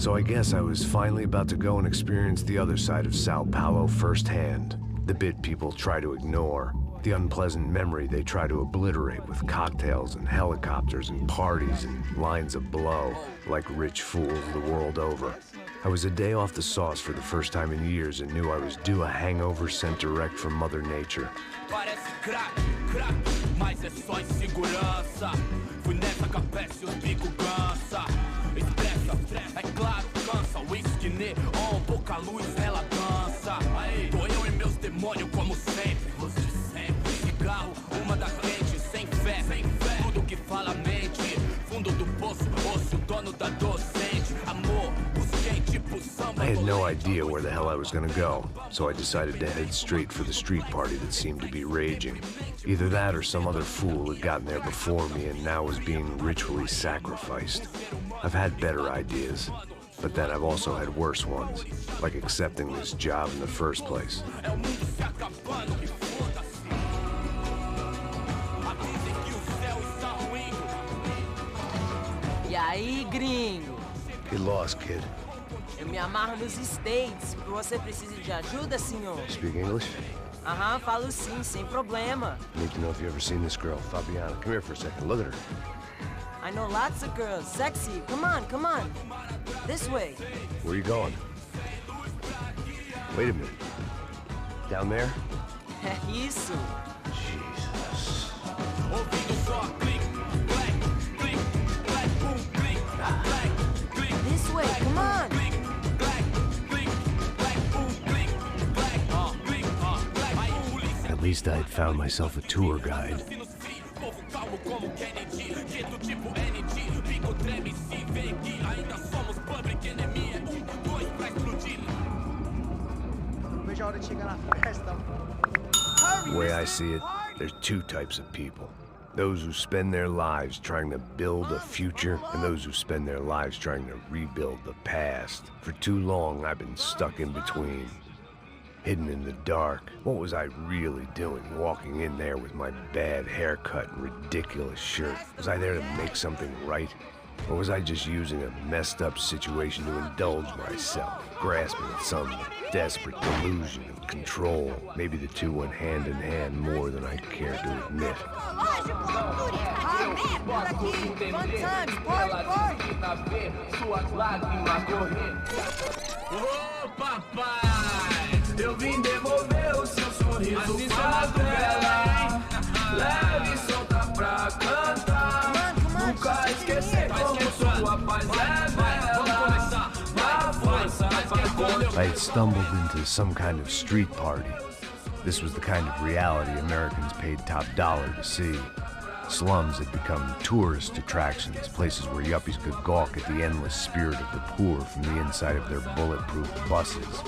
So I guess I was finally about to go and experience the other side of Sao Paulo firsthand. The bit people try to ignore. The unpleasant memory they try to obliterate with cocktails and helicopters and parties and lines of blow, like rich fools the world over. I was a day off the sauce for the first time in years and knew I was due a hangover sent direct from Mother Nature. I had no idea where the hell I was gonna go, so I decided to head straight for the street party that seemed to be raging. Either that or some other fool had gotten there before me and now was being ritually sacrificed. I've had better ideas, but then I've also had worse ones, like accepting this job in the first place. E aí, gringo? Get lost, kid. Eu me amarro nos States. Você precisa de ajuda, senhor? Speak English? Aham, falo sim, sem problema. Need to know if you've ever seen this girl, Fabiana. Come here for a second. Look at her. I know lots of girls. Sexy. Come on, come on. This way. Where are you going? Wait a minute. Down there? É isso. Jesus. This way, come on. At least I had found myself a tour guide. The way I see it, there's two types of people. Those who spend their lives trying to build a future, and those who spend their lives trying to rebuild the past. For too long, I've been stuck in between. Hidden in the dark. What was I really doing walking in there with my bad haircut and ridiculous shirt? Was I there to make something right? Or was I just using a messed up situation to indulge myself, grasping at some desperate delusion of control? Maybe the two went hand in hand more than I care to admit. Eu vim devolver o seu sorriso favela. Leve e solta pra cantar. Nunca esquecer como sua paz é bela. A força I had stumbled into some kind of street party. This was the kind of reality Americans paid top dollar to see. Slums had become tourist attractions, places where yuppies could gawk at the endless spirit of the poor from the inside of their bulletproof buses.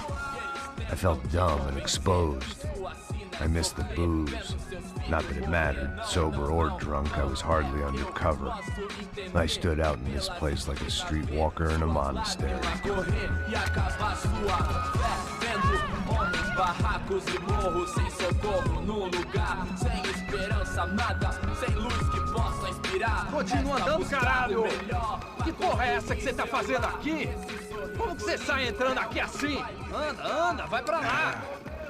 I felt dumb and exposed. I missed the booze. Not that it mattered, sober or drunk, I was hardly undercover. I stood out in this place like a streetwalker in a monastery. Continua andando, caralho! Que porra é essa que você tá fazendo aqui? Como que você sai entrando aqui assim? Anda, anda, vai pra lá!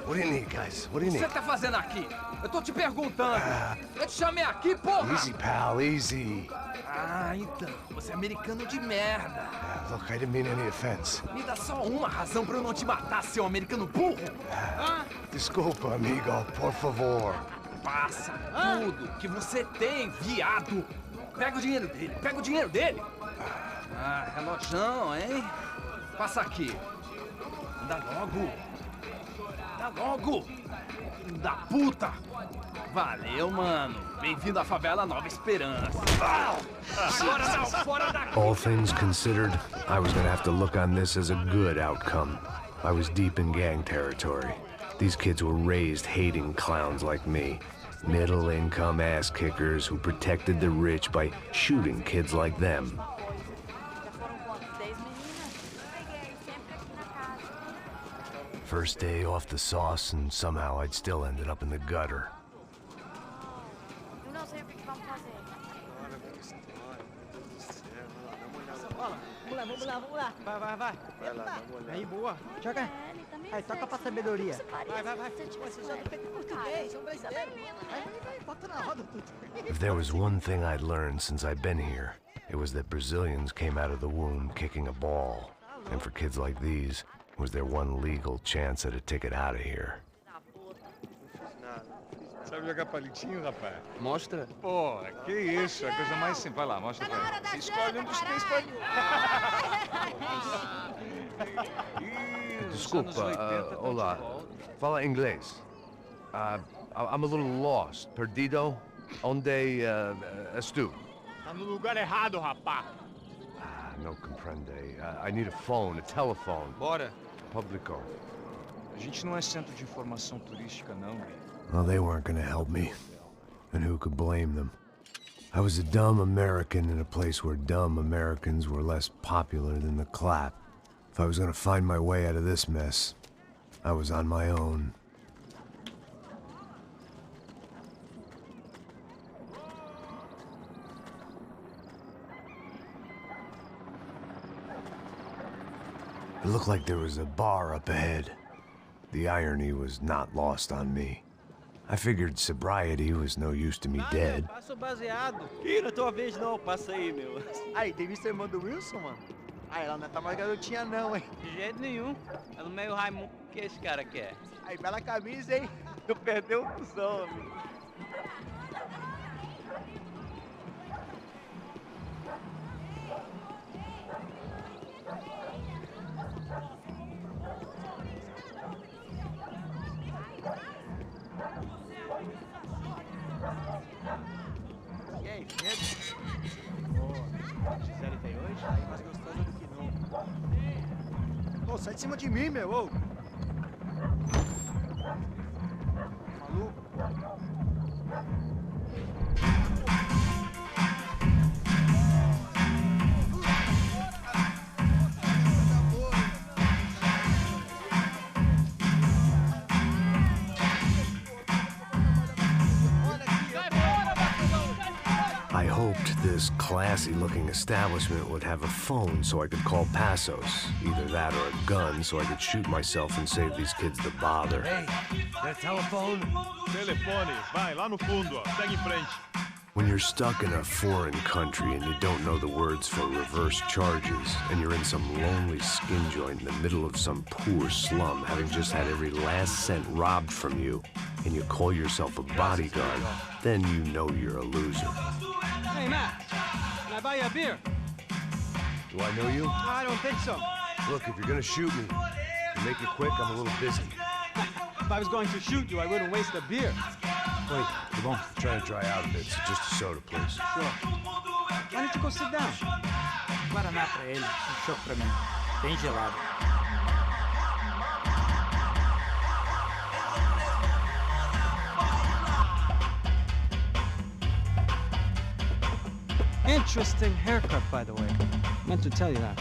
What do you need, guys? What do you O que need? você tá fazendo aqui? Eu tô te perguntando! Eu te chamei aqui, porra! Easy, pal, easy. Ah, então, você é americano de merda! Look, I didn't mean any offense. Me dá só uma razão pra eu não te matar, seu americano burro! Desculpa, amigo, por favor. Passa tudo que você tem, viado! Pega o dinheiro dele, pega o dinheiro dele! Ah, relojão, hein? Passa aqui. Anda logo! Anda logo! Filho da puta! Valeu, mano! Bem-vindo à favela Nova Esperança! Agora não, fora daqui! All things considered, I was gonna have to look on this as a good outcome. I was deep in gang territory. These kids were raised hating clowns like me. Middle-income ass-kickers who protected the rich by shooting kids like them. First day off the sauce, and somehow I'd still ended up in the gutter. Vamos lá, vamos lá. Vai, vai, vai. Vai lá, vamos olhar. Aí, boa. Joga. Aí, toca pra sabedoria. Vai, vai, vai. Você já tá em português, são brasileiros. Vai, vai, bota na roda tudo. If there was one thing I'd learned since I'd been here, it was that Brazilians came out of the womb kicking a ball. And for kids like these, it was their one legal chance at a ticket out of here. Sabe jogar palitinho, rapaz? Mostra. Pô, que isso, é a coisa mais simples. Vai lá, mostra pra ele. Você escolhe um dos três palinhos. Desculpa, olá. Fala inglês. I'm a little lost. Perdido? Onde estou? Tá no lugar errado, rapá. No comprende. I need a phone, a telephone. Bora. Publico. A gente não é centro de informação turística, não. Well, they weren't gonna help me. And who could blame them? I was a dumb American in a place where dumb Americans were less popular than the clap. If I was gonna find my way out of this mess, I was on my own. It looked like there was a bar up ahead. The irony was not lost on me. I figured sobriety was no use to me dead. Passa o baseado. Ih, não é tua vez não, passa aí, meu. Aí, tem visto a irmã do Wilson, mano? Aí, ela não tá mais garotinha não, hein? De jeito nenhum. É no meio Raimundo que esse cara quer. Aí, bela camisa, hein? Tu perdeu o cuzão, amigo. E aí, medo? Pô, Gisele tem hoje? Aí mais gostosa do que nunca. Ô, sai de cima de mim, meu, ô! Maluco? I hoped this classy-looking establishment would have a phone so I could call Passos. Either that or a gun so I could shoot myself and save these kids the bother. Hey, that telephone? Telefone, vai, lá no fundo, ó. Segue em frente. When you're stuck in a foreign country and you don't know the words for reverse charges, and you're in some lonely skin joint in the middle of some poor slum, having just had every last cent robbed from you, and you call yourself a bodyguard, then you know you're a loser. Hey, Matt, can I buy you a beer? Do I know you? I don't think so. Look, if you're gonna shoot me, make it quick, I'm a little busy. If I was going to shoot you, I wouldn't waste a beer. Wait, come on. I'm trying to dry out a bit, so just a soda, please. Sure. Why don't you go sit down? Guaraná pra ele, chopp pra mim. Bem gelado. Interesting haircut, by the way. Meant to tell you that.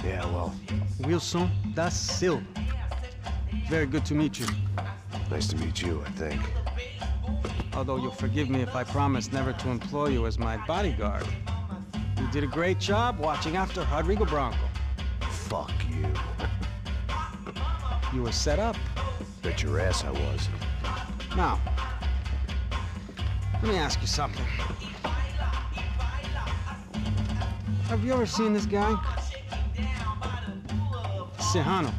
Yeah, well, Wilson da Silva. Very good to meet you. nice to meet you, I think. Although you'll forgive me if I promise never to employ you as my bodyguard. You did a great job watching after Rodrigo Bronco. Fuck you. You were set up. Bet your ass I was. Now, let me ask you something. Have you ever seen this guy? Serrano.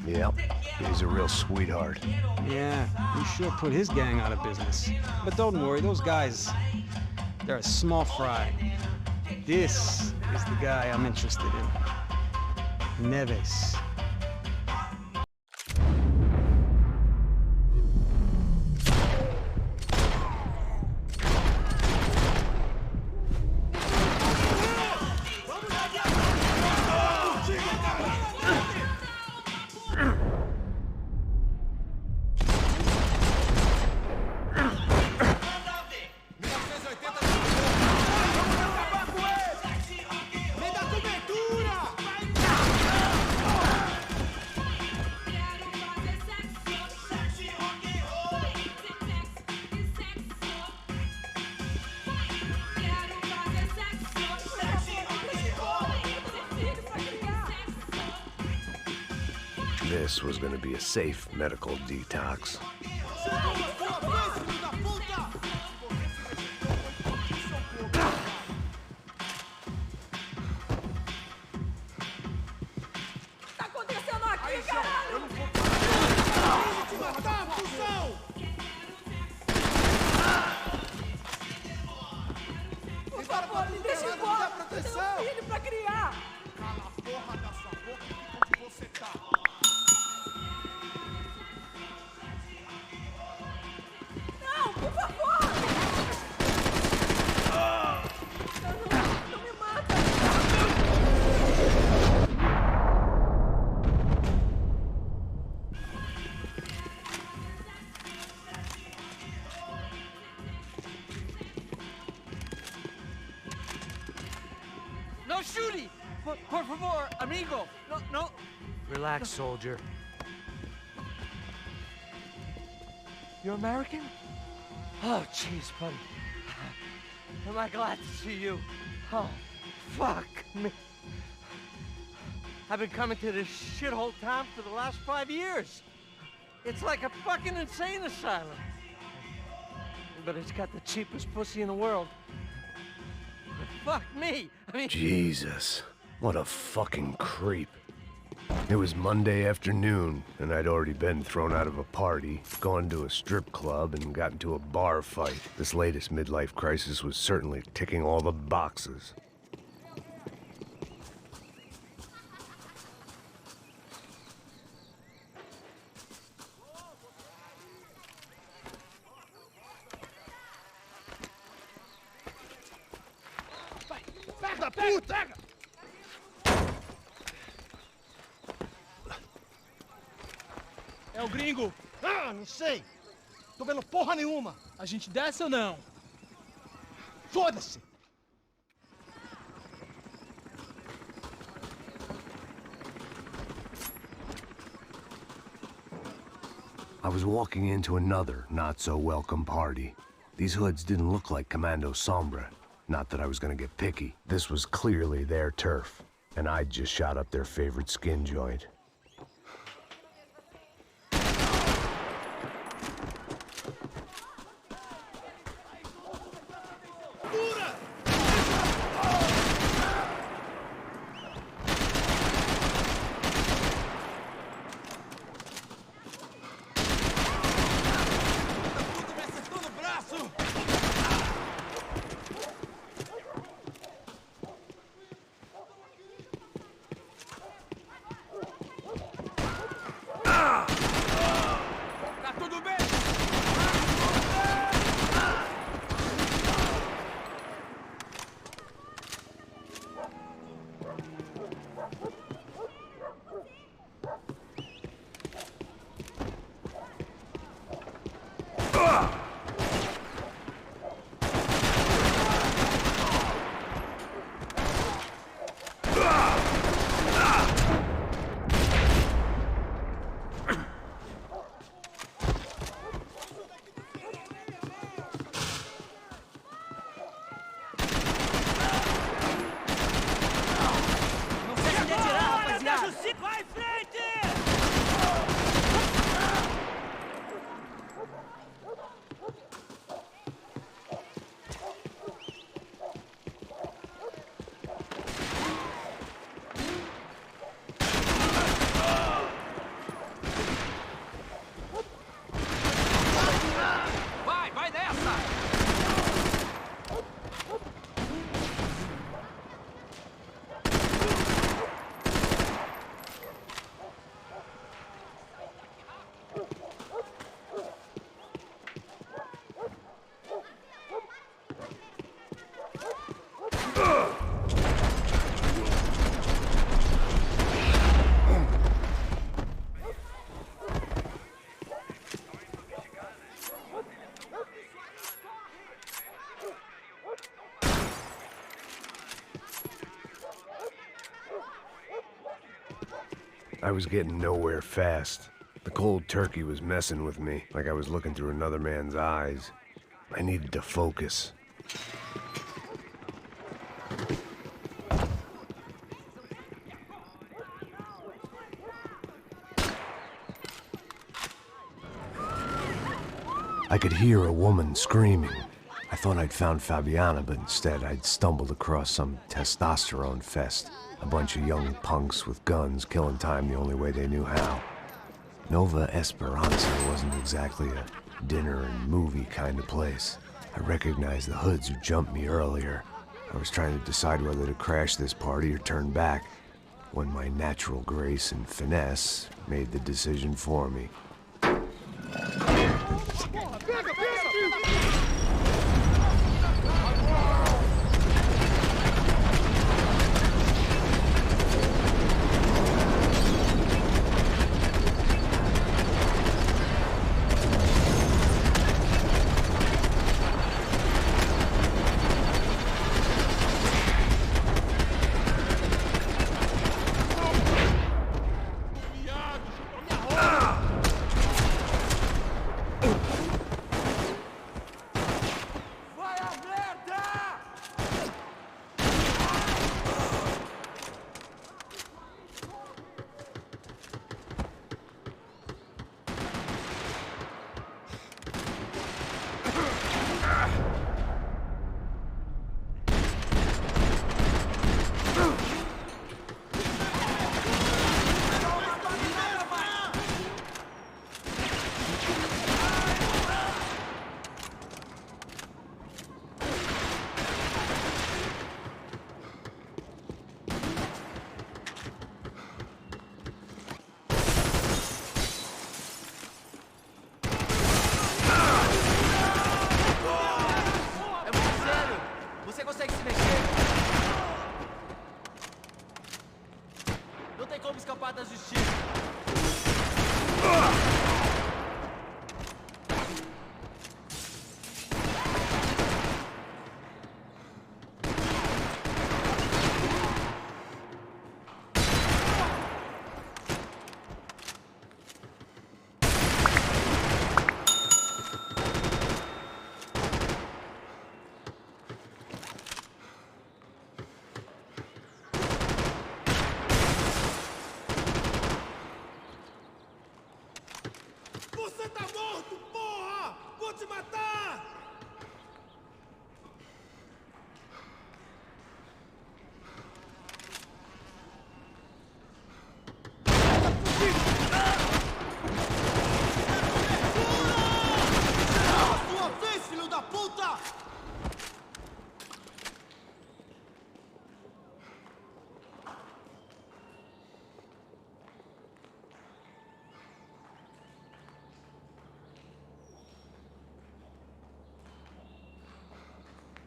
Yep, he's a real sweetheart. Yeah, he sure put his gang out of business. But don't worry, those guys, they're a small fry. This is the guy I'm interested in. Neves. this was gonna be a safe medical detox. No shooting! Por favor, amigo! No. Relax, soldier. You're American? Oh, jeez, buddy. Am I glad to see you? Oh, fuck me. I've been coming to this shithole town for the last 5 years. It's like a fucking insane asylum. But it's got the cheapest pussy in the world. Fuck me. I mean... Jesus, what a fucking creep. It was Monday afternoon, and I'd already been thrown out of a party, gone to a strip club, and got into a bar fight. This latest midlife crisis was certainly ticking all the boxes. Pega, puta! É o gringo. Ah, não sei. Tô vendo porra nenhuma. A gente desce ou não? Foda-se. I was walking into another not-so-welcome party. These hoods didn't look like Commando Sombra. Not that I was gonna get picky. This was clearly their turf, and I'd just shot up their favorite skin joint. I was getting nowhere fast. The cold turkey was messing with me, like I was looking through another man's eyes. I needed to focus. I could hear a woman screaming. I thought I'd found Fabiana, but instead I'd stumbled across some testosterone fest. A bunch of young punks with guns killing time the only way they knew how. Nova Esperanza wasn't exactly a dinner and movie kind of place. I recognized the hoods who jumped me earlier. I was trying to decide whether to crash this party or turn back, when my natural grace and finesse made the decision for me.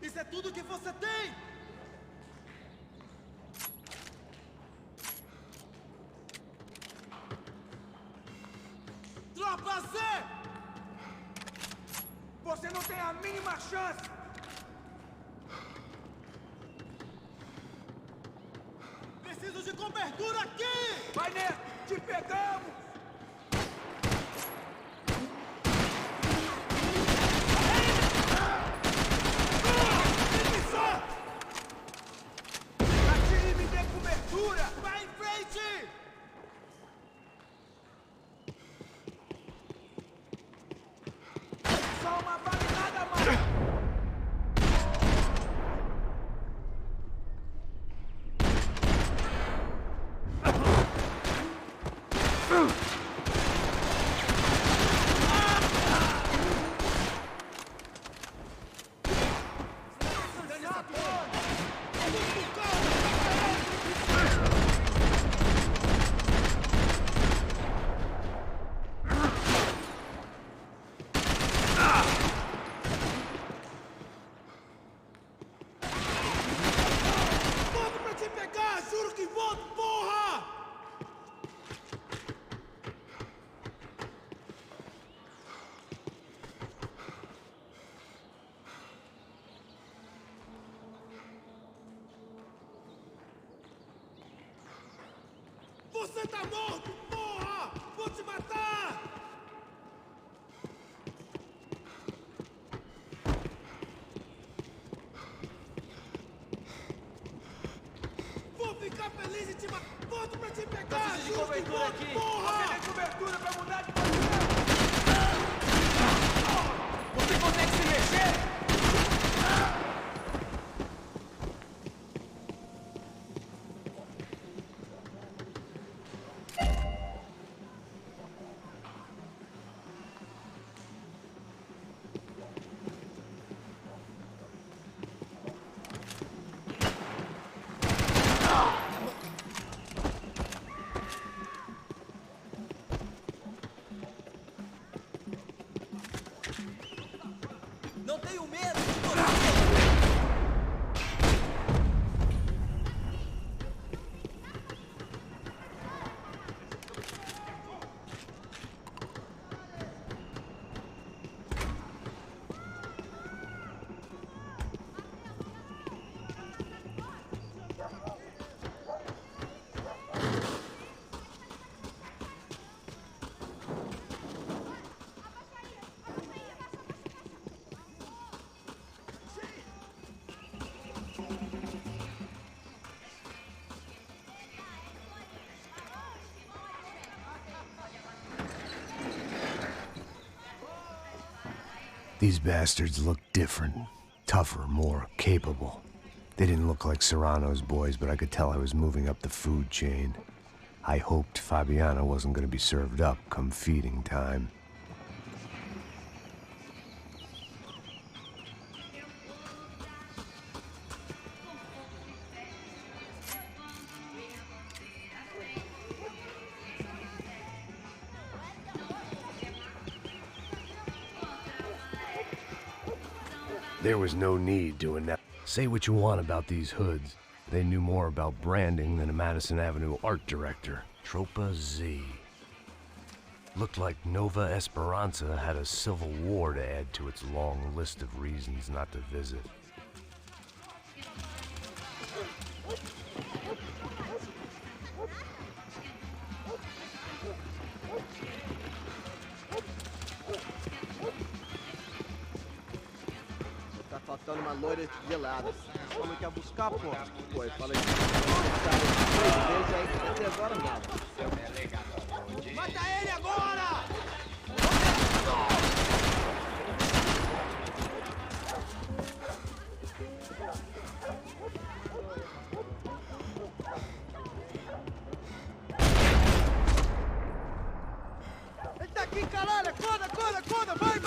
Isso é tudo que você tem! Tropa Z! Você não tem a mínima chance! Preciso de cobertura aqui! Vai, Neto! Te pegamos! Vai em frente! Só uma balinada, mano! Você tá morto, porra! Vou te matar! Vou ficar feliz em te matar! Volto pra te pegar! Preciso de cobertura aqui! Porra! Você tem cobertura pra mudar de posição! These bastards looked different. Tougher, more capable. They didn't look like Serrano's boys, but I could tell I was moving up the food chain. I hoped Fabiana wasn't going to be served up come feeding time. There was no need to announce. Say what you want about these hoods. They knew more about branding than a Madison Avenue art director. Tropa Z. Looked like Nova Esperanza had a civil war to add to its long list of reasons not to visit. Tá faltando uma loira gelada. Como que é buscar, pô? Pô, eu falei que até agora nada. Mata ele agora! Ele tá aqui, caralho! Acorda, vai!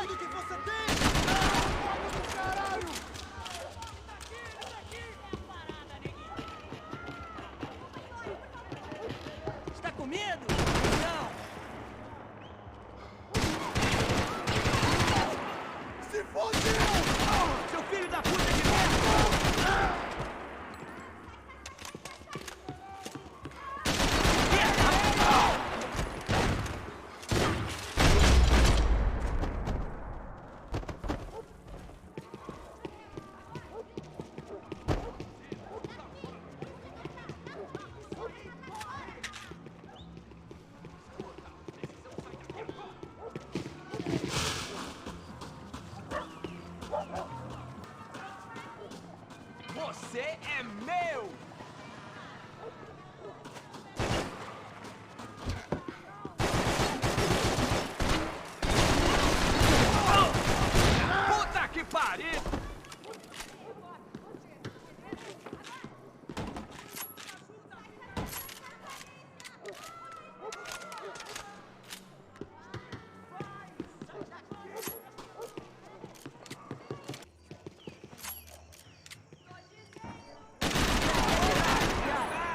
Tudo que você tem! Caralho! Está com medo? Não! Se fodeu! Seu filho da puta de merda! Você é meu! Puta que pariu!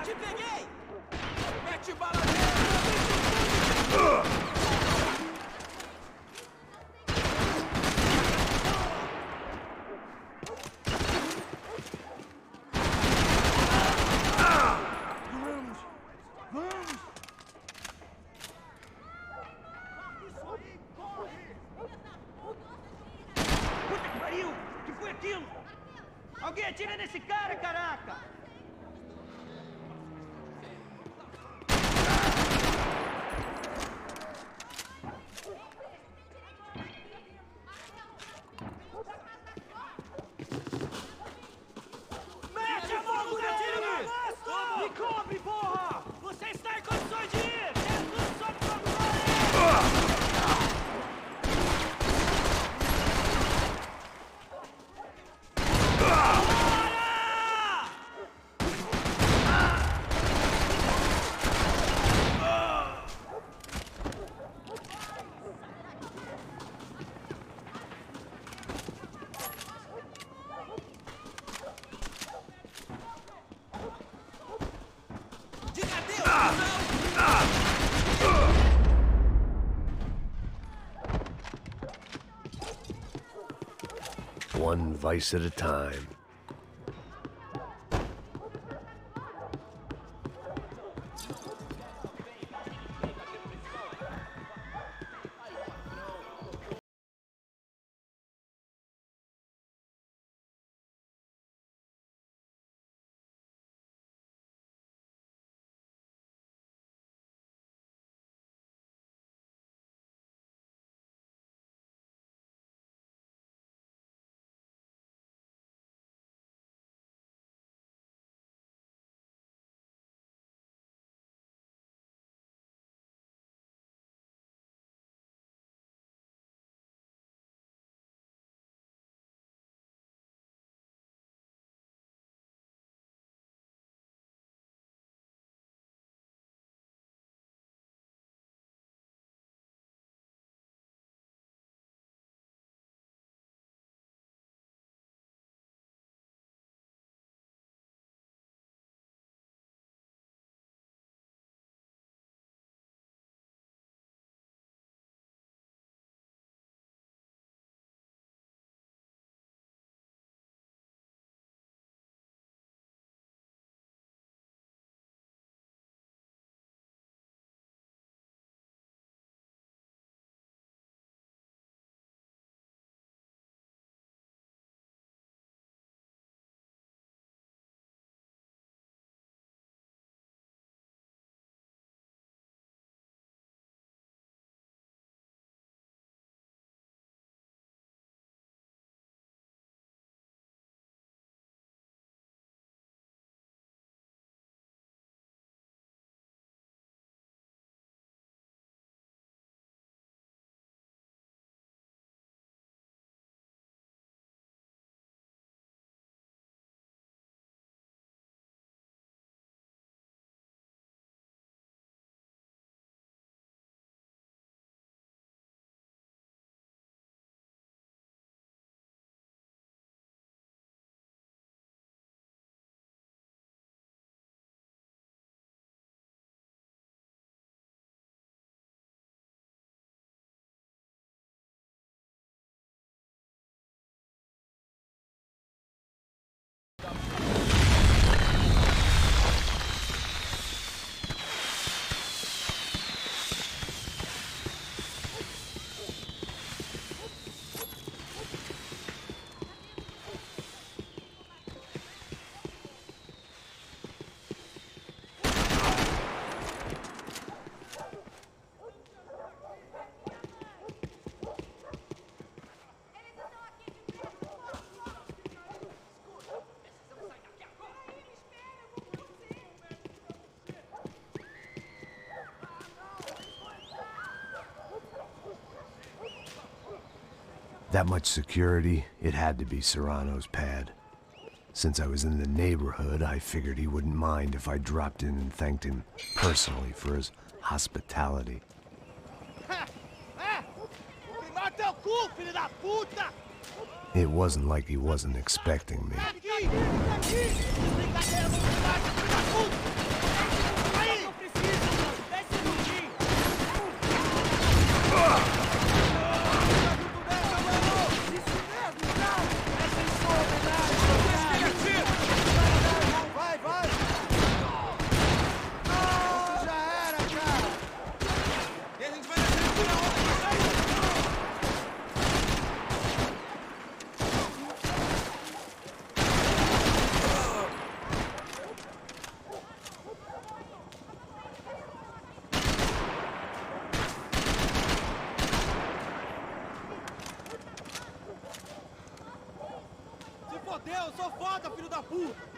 Te peguei! Mete bala Puta que pariu! O que foi aquilo? Alguém atira nesse cara, caraca! Mete fogo nele! Me cobre, porra! Você está em condições de ir! Jesus, sobe sobre One vice at a time. That much security, it had to be Serrano's pad. Since I was in the neighborhood, I figured he wouldn't mind if I dropped in and thanked him personally for his hospitality. It wasn't like he wasn't expecting me. Eu sou foda, filho da puta!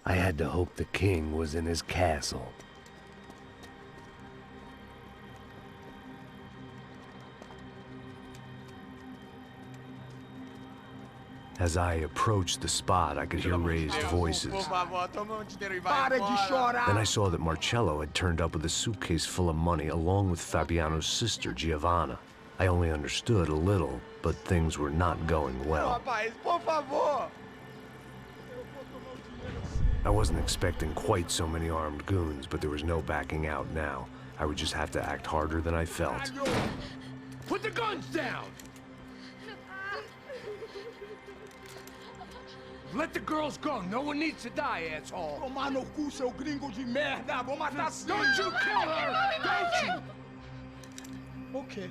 I had to hope the king was in his castle. As I approached the spot, I could hear raised voices. Then I saw that Marcello had turned up with a suitcase full of money along with Fabiano's sister, Giovanna. I only understood a little, but things were not going well. I wasn't expecting quite so many armed goons, but there was no backing out now. I would just have to act harder than I felt. Put the guns down! Let the girls go. No one needs to die, asshole. Tomar no cu, seu gringo de merda! Vou matar sim! Don't you kill her! Don't you! Ok.